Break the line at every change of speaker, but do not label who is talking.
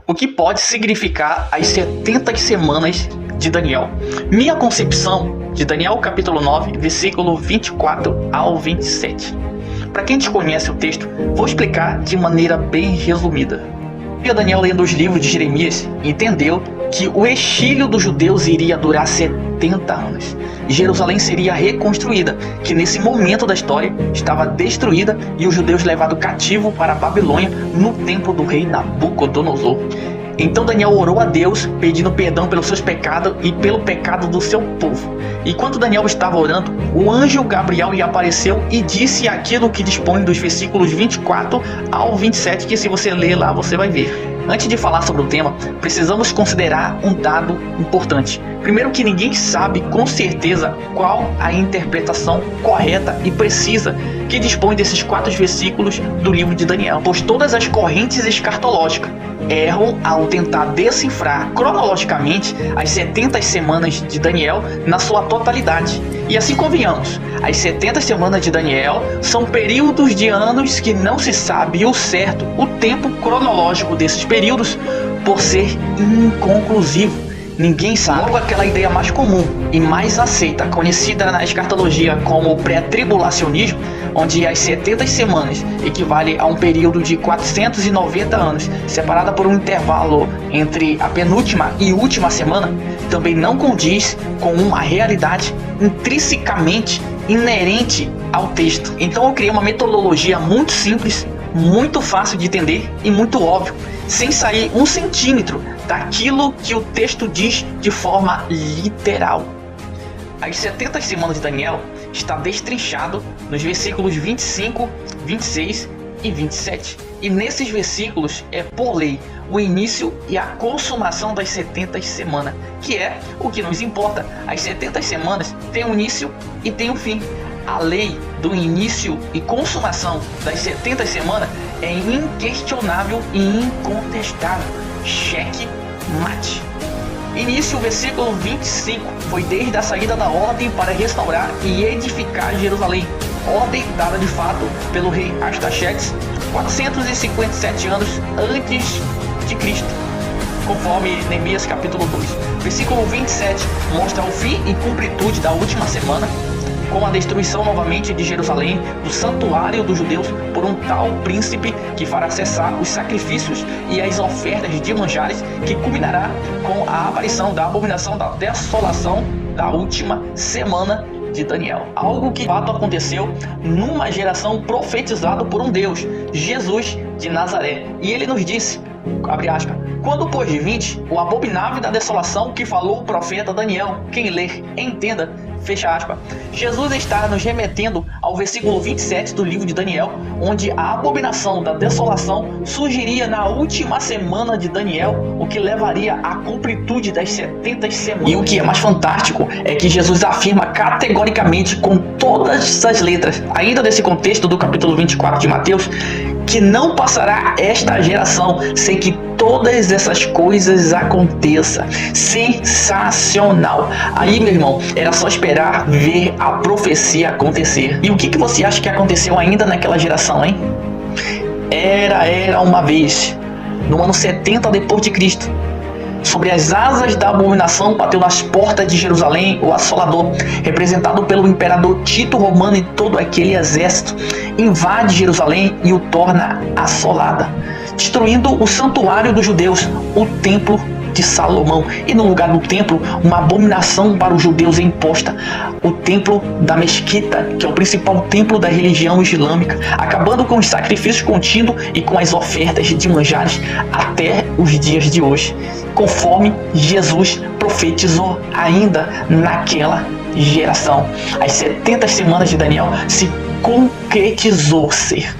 O que pode significar as 70 semanas de Daniel? Minha concepção de Daniel capítulo 9, versículo 24 ao 27. Para quem desconhece o texto, vou explicar de maneira bem resumida. Daniel, lendo os livros de Jeremias, entendeu que o exílio dos judeus iria durar 70 anos. Jerusalém seria reconstruída, que nesse momento da história estava destruída e os judeus levados cativos para a Babilônia no templo do rei Nabucodonosor. Então Daniel orou a Deus pedindo perdão pelos seus pecados e pelo pecado do seu povo. E quando Daniel estava orando, o anjo Gabriel lhe apareceu e disse aquilo que dispõe dos versículos 24 ao 27, que se você ler lá você vai ver. Antes de falar sobre o tema, precisamos considerar um dado importante. Primeiro, que ninguém sabe com certeza qual a interpretação correta e precisa que dispõe desses 4 versículos do livro de Daniel, pois todas as correntes escatológicas erram ao tentar decifrar cronologicamente as 70 semanas de Daniel na sua totalidade. E assim convenhamos, as 70 semanas de Daniel são períodos de anos que não se sabe o certo, o tempo cronológico desses períodos, por ser inconclusivo. Ninguém sabe. Logo, aquela ideia mais comum e mais aceita, conhecida na escatologia como pré-tribulacionismo, onde as 70 semanas equivale a um período de 490 anos, separada por um intervalo entre a penúltima e última semana, também não condiz com uma realidade intrinsecamente inerente ao texto. Então eu criei uma metodologia muito simples, muito fácil de entender e muito óbvio, sem sair 1 centímetro daquilo que o texto diz de forma literal. As 70 semanas de Daniel está destrinchado nos versículos 25, 26 e 27. E nesses versículos é por lei o início e a consumação das 70 semanas, que é o que nos importa. As 70 semanas têm um início e tem um fim. A lei do início e consumação das 70 semanas é inquestionável e incontestável. Cheque mate. Início, versículo 25, foi desde a saída da ordem para restaurar e edificar Jerusalém, ordem dada de fato pelo rei Artaxerxes 457 anos antes de Cristo, conforme Neemias capítulo 2. Versículo 27 mostra o fim e completude da última semana, com a destruição novamente de Jerusalém, do santuário dos judeus, por um tal príncipe que fará cessar os sacrifícios e as ofertas de manjares, que culminará com a aparição da abominação da desolação da última semana de Daniel. Algo que de fato aconteceu numa geração profetizada por um Deus, Jesus de Nazaré. E ele nos disse, abre aspas, quando pôs de 20, o abominável da desolação que falou o profeta Daniel, quem ler, entenda, fecha aspas. Jesus está nos remetendo ao versículo 27 do livro de Daniel, onde a abominação da desolação surgiria na última semana de Daniel, o que levaria à completude das 70 semanas. E o que é mais fantástico é que Jesus afirma categoricamente, com todas as letras, ainda nesse contexto do capítulo 24 de Mateus, que não passará esta geração sem que todas essas coisas aconteçam. Sensacional! Aí, meu irmão, era só esperar ver a profecia acontecer. E o que você acha que aconteceu ainda naquela geração, hein? Era uma vez, no ano 70 depois de Cristo, sobre as asas da abominação bateu nas portas de Jerusalém o assolador, representado pelo imperador Tito Romano, e todo aquele exército invade Jerusalém e o torna assolada, destruindo o santuário dos judeus, o templo de Salomão. E no lugar do templo, uma abominação para os judeus é imposta, o templo da mesquita, que é o principal templo da religião islâmica, acabando com os sacrifícios contínuos e com as ofertas de manjares até os dias de hoje, conforme Jesus profetizou ainda naquela geração. As 70 semanas de Daniel se concretizou ser